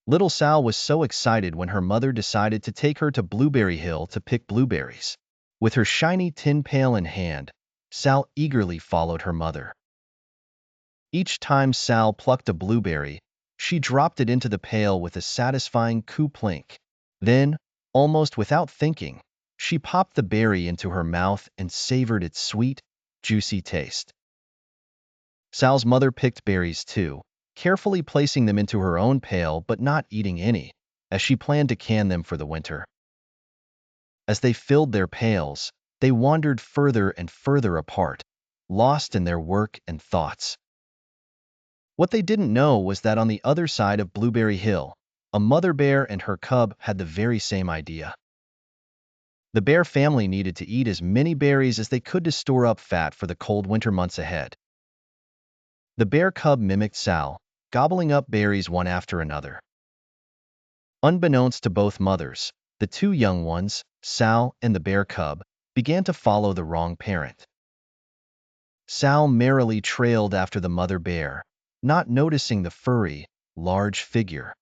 Little Sal was so excited when her mother decided to take her to Blueberry Hill to pick blueberries. With her shiny tin pail in hand, Sal eagerly followed her mother. Each time Sal plucked a blueberry, she dropped it into the pail with a satisfying coo-plink. Then, almost without thinking, she popped the berry into her mouth and savored its sweet, juicy taste. Sal's mother picked berries too, carefully placing them into her own pail but not eating any, as she planned to can them for the winter. As they filled their pails, they wandered further and further apart, lost in their work and thoughts. What they didn't know was that on the other side of Blueberry Hill, a mother bear and her cub had the very same idea. The bear family needed to eat as many berries as they could to store up fat for the cold winter months ahead. The bear cub mimicked Sal, gobbling up berries one after another. Unbeknownst to both mothers, the two young ones, Sal and the bear cub, began to follow the wrong parent. Sal merrily trailed after the mother bear, not noticing the furry, large figure.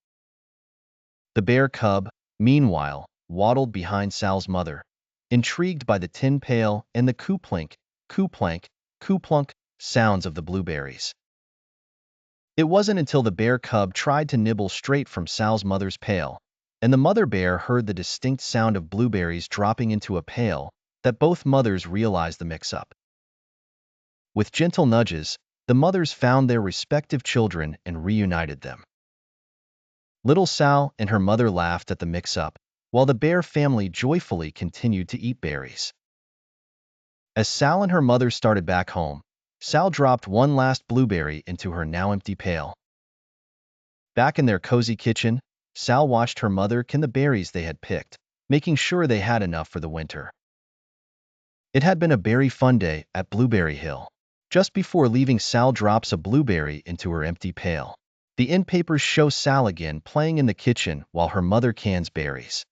The bear cub, meanwhile, waddled behind Sal's mother, intrigued by the tin pail and the coo-plink, coo-plank, coo-plunk sounds of the blueberries. It wasn't until the bear cub tried to nibble straight from Sal's mother's pail, and the mother bear heard the distinct sound of blueberries dropping into a pail, that both mothers realized the mix-up. With gentle nudges, the mothers found their respective children and reunited them. Little Sal and her mother laughed at the mix-up, while the bear family joyfully continued to eat berries. As Sal and her mother started back home, Sal dropped one last blueberry into her now empty pail. Back in their cozy kitchen, Sal watched her mother can the berries they had picked, making sure they had enough for the winter. It had been a berry fun day at Blueberry Hill. Just before leaving, Sal drops a blueberry into her empty pail. The end papers show Sal again playing in the kitchen while her mother cans berries.